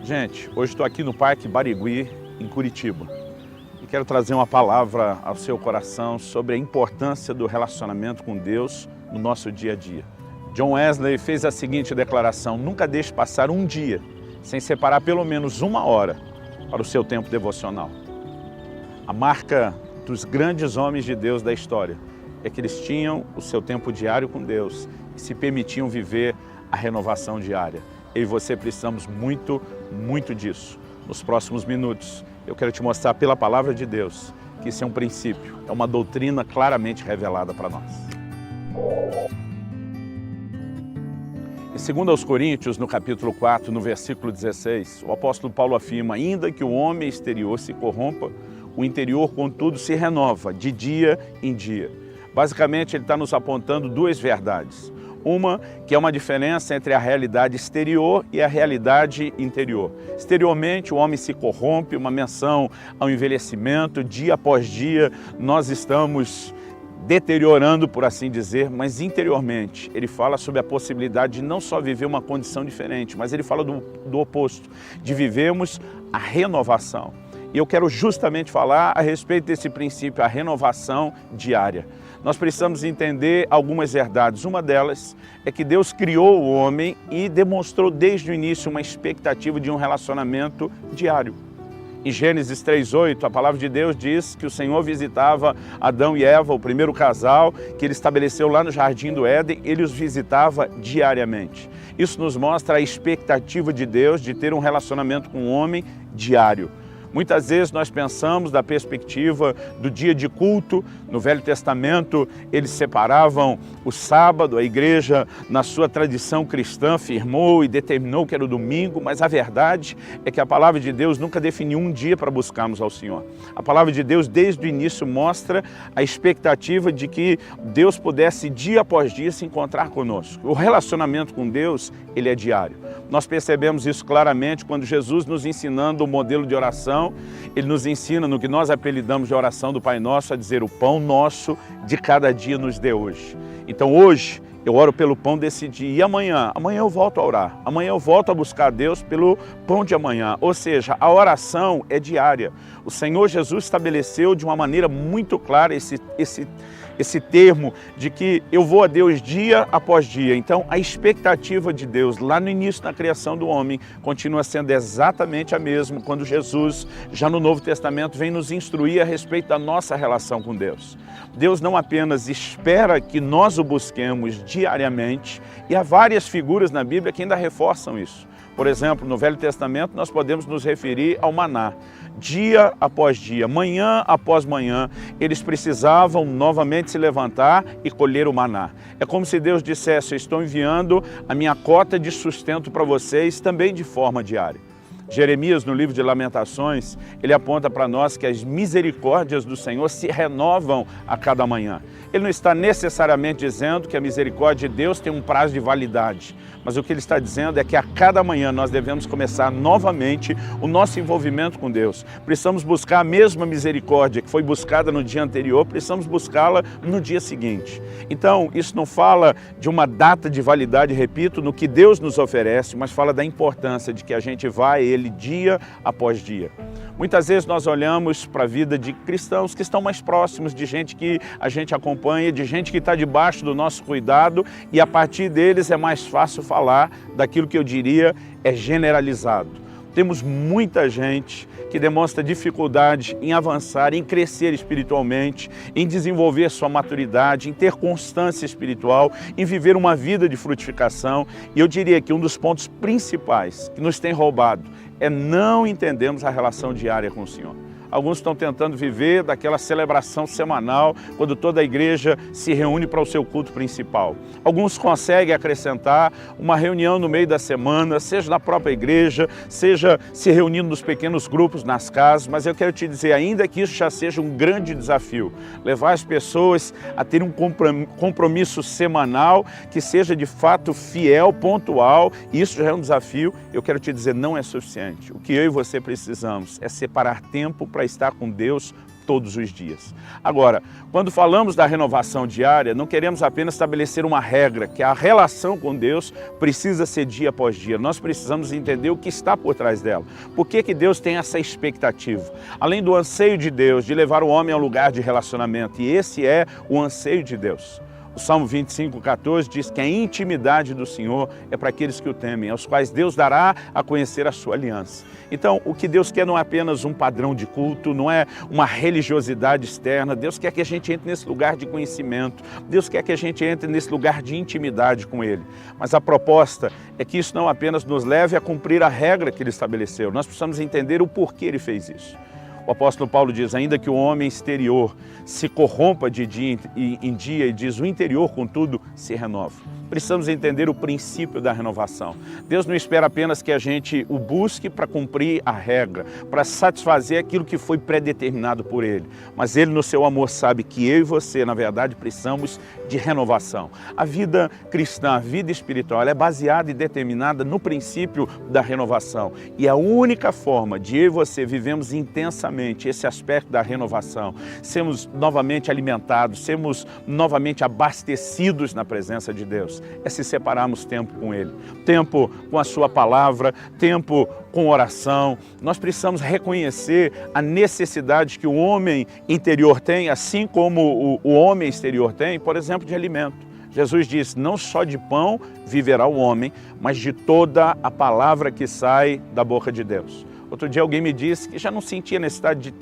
Gente, hoje estou aqui no Parque Barigui, em Curitiba, e quero trazer uma palavra ao seu coração sobre a importância do relacionamento com Deus no nosso dia a dia. John Wesley fez a seguinte declaração: nunca deixe passar um dia sem separar pelo menos uma hora para o seu tempo devocional. A marca dos grandes homens de Deus da história é que eles tinham o seu tempo diário com Deus e se permitiam viver a renovação diária. Eu e você precisamos muito disso. Nos próximos minutos, eu quero te mostrar pela palavra de Deus que isso é um princípio, é uma doutrina claramente revelada para nós. Em 2 Coríntios, no capítulo 4, no versículo 16, o apóstolo Paulo afirma: ainda que o homem exterior se corrompa, o interior, contudo, se renova de dia em dia. Basicamente, ele está nos apontando duas verdades. Uma, que é uma diferença entre a realidade exterior e a realidade interior. Exteriormente, o homem se corrompe, uma menção ao envelhecimento. Dia após dia, nós estamos deteriorando, por assim dizer, mas interiormente ele fala sobre a possibilidade de não só viver uma condição diferente, mas ele fala do oposto, de vivermos a renovação. E eu quero justamente falar a respeito desse princípio, a renovação diária. Nós precisamos entender algumas verdades. Uma delas é que Deus criou o homem e demonstrou desde o início uma expectativa de um relacionamento diário. Em Gênesis 3:8, a palavra de Deus diz que o Senhor visitava Adão e Eva, o primeiro casal que ele estabeleceu lá no Jardim do Éden, ele os visitava diariamente. Isso nos mostra a expectativa de Deus de ter um relacionamento com o homem diário. Muitas vezes nós pensamos da perspectiva do dia de culto. No Velho Testamento, eles separavam o sábado, a igreja, na sua tradição cristã, firmou e determinou que era o domingo, mas a verdade é que a palavra de Deus nunca definiu um dia para buscarmos ao Senhor. A palavra de Deus, desde o início, mostra a expectativa de que Deus pudesse, dia após dia, se encontrar conosco. O relacionamento com Deus, ele é diário. Nós percebemos isso claramente quando Jesus, nos ensinando o modelo de oração, ele nos ensina no que nós apelidamos de oração do Pai Nosso, a dizer: o pão nosso de cada dia nos dê hoje. Então hoje eu oro pelo pão desse dia e amanhã eu volto a orar. Amanhã eu volto a buscar a Deus pelo pão de amanhã. Ou seja, a oração é diária. O Senhor Jesus estabeleceu de uma maneira muito clara esse termo de que eu vou a Deus dia após dia. Então, a expectativa de Deus lá no início da criação do homem continua sendo exatamente a mesma quando Jesus, já no Novo Testamento, vem nos instruir a respeito da nossa relação com Deus. Deus não apenas espera que nós o busquemos diariamente, e há várias figuras na Bíblia que ainda reforçam isso. Por exemplo, no Velho Testamento nós podemos nos referir ao maná. Dia após dia, manhã após manhã, eles precisavam novamente se levantar e colher o maná. É como se Deus dissesse: eu estou enviando a minha cota de sustento para vocês também de forma diária. Jeremias, no livro de Lamentações, ele aponta para nós que as misericórdias do Senhor se renovam a cada manhã. Ele não está necessariamente dizendo que a misericórdia de Deus tem um prazo de validade, mas o que ele está dizendo é que a cada manhã nós devemos começar novamente o nosso envolvimento com Deus. Precisamos buscar a mesma misericórdia que foi buscada no dia anterior, precisamos buscá-la no dia seguinte. Então, isso não fala de uma data de validade, repito, no que Deus nos oferece, mas fala da importância de que a gente vá a Ele dia após dia. Muitas vezes nós olhamos para a vida de cristãos que estão mais próximos, de gente que a gente acompanha, de gente que está debaixo do nosso cuidado, e a partir deles é mais fácil falar daquilo que eu diria é generalizado. Temos muita gente que demonstra dificuldade em avançar, em crescer espiritualmente, em desenvolver sua maturidade, em ter constância espiritual, em viver uma vida de frutificação. E eu diria que um dos pontos principais que nos tem roubado é não entendermos a relação diária com o Senhor. Alguns estão tentando viver daquela celebração semanal, quando toda a igreja se reúne para o seu culto principal. Alguns conseguem acrescentar uma reunião no meio da semana, seja na própria igreja, seja se reunindo nos pequenos grupos, nas casas, mas eu quero te dizer, ainda que isso já seja um grande desafio, levar as pessoas a ter um compromisso semanal que seja de fato fiel, pontual, isso já é um desafio, eu quero te dizer, não é suficiente. O que eu e você precisamos é separar tempo para estar com Deus todos os dias. Agora, quando falamos da renovação diária, não queremos apenas estabelecer uma regra, que a relação com Deus precisa ser dia após dia. Nós precisamos entender o que está por trás dela. Por que Deus tem essa expectativa? Além do anseio de Deus de levar o homem a um lugar de relacionamento, e esse é o anseio de Deus. O Salmo 25:14 diz que a intimidade do Senhor é para aqueles que o temem, aos quais Deus dará a conhecer a sua aliança. Então, o que Deus quer não é apenas um padrão de culto, não é uma religiosidade externa. Deus quer que a gente entre nesse lugar de conhecimento. Deus quer que a gente entre nesse lugar de intimidade com Ele. Mas a proposta é que isso não apenas nos leve a cumprir a regra que Ele estabeleceu. Nós precisamos entender o porquê Ele fez isso. O apóstolo Paulo diz, ainda que o homem exterior se corrompa de dia em dia, e diz, o interior, contudo, se renova. Precisamos entender o princípio da renovação. Deus não espera apenas que a gente o busque para cumprir a regra, para satisfazer aquilo que foi predeterminado por Ele. Mas Ele, no seu amor, sabe que eu e você, na verdade, precisamos de renovação. A vida cristã, a vida espiritual, ela é baseada e determinada no princípio da renovação. E a única forma de eu e você vivemos intensamente esse aspecto da renovação, sermos novamente alimentados, sermos novamente abastecidos na presença de Deus, é se separarmos tempo com Ele, tempo com a sua palavra, tempo com oração. Nós precisamos reconhecer a necessidade que o homem interior tem, assim como o homem exterior tem, por exemplo, de alimento. Jesus diz, não só de pão viverá o homem, mas de toda a palavra que sai da boca de Deus. Outro dia alguém me disse que já não sentia necessidade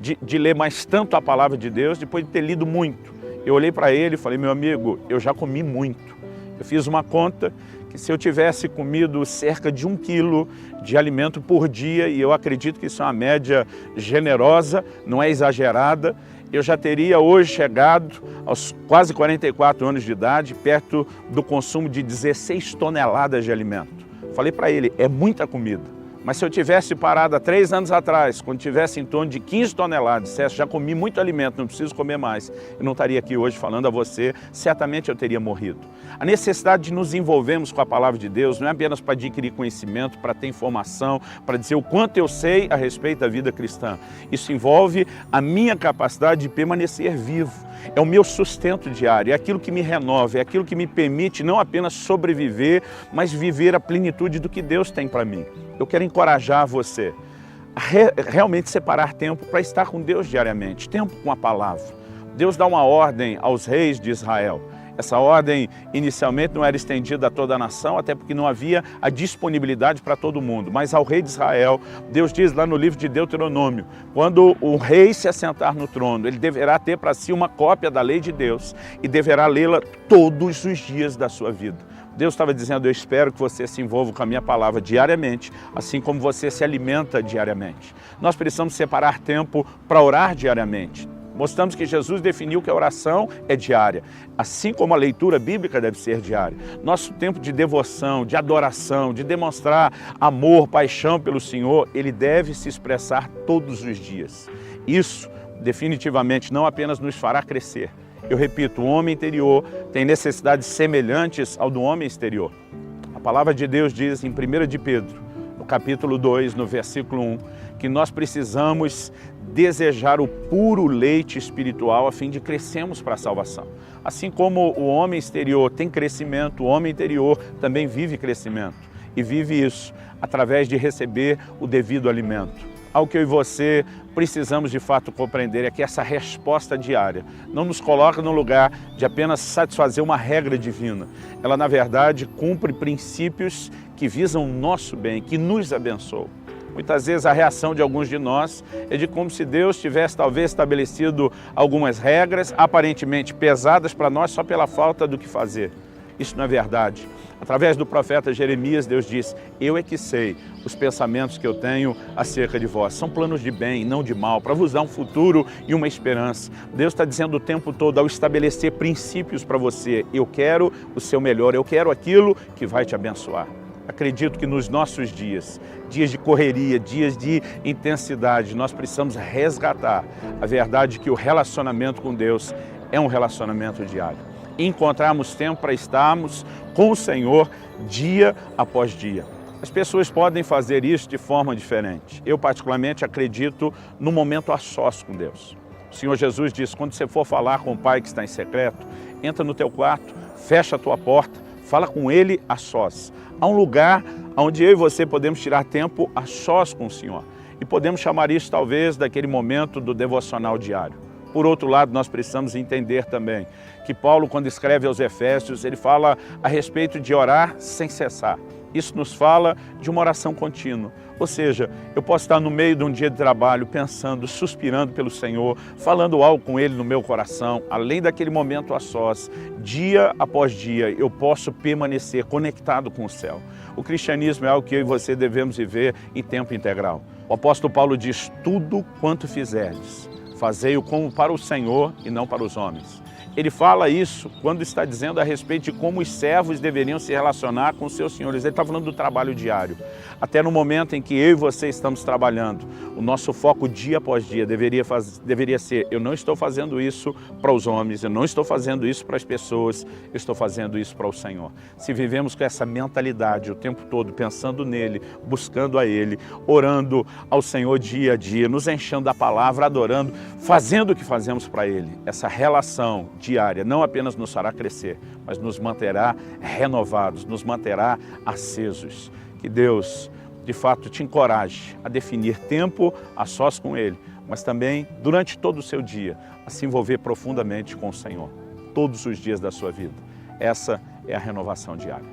de ler mais tanto a palavra de Deus depois de ter lido muito. Eu olhei para ele e falei, meu amigo, eu já comi muito. Eu fiz uma conta que se eu tivesse comido cerca de 1 quilo de alimento por dia, e eu acredito que isso é uma média generosa, não é exagerada, eu já teria hoje chegado aos quase 44 anos de idade, perto do consumo de 16 toneladas de alimento. Falei para ele, é muita comida. Mas se eu tivesse parado há 3 anos atrás, quando tivesse em torno de 15 toneladas, dissesse, já comi muito alimento, não preciso comer mais, eu não estaria aqui hoje falando a você, certamente eu teria morrido. A necessidade de nos envolvermos com a palavra de Deus não é apenas para adquirir conhecimento, para ter informação, para dizer o quanto eu sei a respeito da vida cristã. Isso envolve a minha capacidade de permanecer vivo. É o meu sustento diário, é aquilo que me renova, é aquilo que me permite não apenas sobreviver, mas viver a plenitude do que Deus tem para mim. Eu quero encorajar você a realmente separar tempo para estar com Deus diariamente, tempo com a palavra. Deus dá uma ordem aos reis de Israel. Essa ordem inicialmente não era estendida a toda a nação, até porque não havia a disponibilidade para todo mundo. Mas ao rei de Israel, Deus diz lá no livro de Deuteronômio, quando o rei se assentar no trono, ele deverá ter para si uma cópia da lei de Deus e deverá lê-la todos os dias da sua vida. Deus estava dizendo, eu espero que você se envolva com a minha palavra diariamente, assim como você se alimenta diariamente. Nós precisamos separar tempo para orar diariamente. Mostramos que Jesus definiu que a oração é diária, assim como a leitura bíblica deve ser diária. Nosso tempo de devoção, de adoração, de demonstrar amor, paixão pelo Senhor, ele deve se expressar todos os dias. Isso definitivamente não apenas nos fará crescer. Eu repito, o homem interior tem necessidades semelhantes ao do homem exterior. A palavra de Deus diz em 1 de Pedro, no capítulo 2, no versículo 1, que nós precisamos desejar o puro leite espiritual a fim de crescermos para a salvação. Assim como o homem exterior tem crescimento, o homem interior também vive crescimento. E vive isso através de receber o devido alimento. Algo que eu e você precisamos de fato compreender é que essa resposta diária não nos coloca no lugar de apenas satisfazer uma regra divina. Ela, na verdade, cumpre princípios que visam o nosso bem, que nos abençoam. Muitas vezes a reação de alguns de nós é de como se Deus tivesse talvez estabelecido algumas regras aparentemente pesadas para nós só pela falta do que fazer. Isso não é verdade. Através do profeta Jeremias, Deus diz, eu é que sei os pensamentos que eu tenho acerca de vós. São planos de bem, não de mal, para vos dar um futuro e uma esperança. Deus está dizendo o tempo todo, ao estabelecer princípios para você, eu quero o seu melhor, eu quero aquilo que vai te abençoar. Acredito que nos nossos dias, dias de correria, dias de intensidade, nós precisamos resgatar a verdade que o relacionamento com Deus é um relacionamento diário. Encontrarmos tempo para estarmos com o Senhor dia após dia. As pessoas podem fazer isso de forma diferente. Eu, particularmente, acredito no momento a sós com Deus. O Senhor Jesus disse, quando você for falar com o Pai que está em secreto, entra no teu quarto, fecha a tua porta, fala com Ele a sós. Há um lugar onde eu e você podemos tirar tempo a sós com o Senhor. E podemos chamar isso, talvez, daquele momento do devocional diário. Por outro lado, nós precisamos entender também que Paulo, quando escreve aos Efésios, ele fala a respeito de orar sem cessar. Isso nos fala de uma oração contínua. Ou seja, eu posso estar no meio de um dia de trabalho, pensando, suspirando pelo Senhor, falando algo com Ele no meu coração, além daquele momento a sós, dia após dia, eu posso permanecer conectado com o céu. O cristianismo é algo que eu e você devemos viver em tempo integral. O apóstolo Paulo diz, tudo quanto fizerdes, fazei-o como para o Senhor e não para os homens. Ele fala isso quando está dizendo a respeito de como os servos deveriam se relacionar com os seus senhores. Ele está falando do trabalho diário. Até no momento em que eu e você estamos trabalhando, o nosso foco dia após dia deveria ser, eu não estou fazendo isso para os homens, eu não estou fazendo isso para as pessoas, eu estou fazendo isso para o Senhor. Se vivemos com essa mentalidade o tempo todo, pensando nele, buscando a Ele, orando ao Senhor dia a dia, nos enchendo da palavra, adorando, fazendo o que fazemos para Ele, essa relação diária não apenas nos fará crescer, mas nos manterá renovados, nos manterá acesos. Que Deus, de fato, te encoraje a definir tempo a sós com Ele, mas também, durante todo o seu dia, a se envolver profundamente com o Senhor, todos os dias da sua vida. Essa é a renovação diária.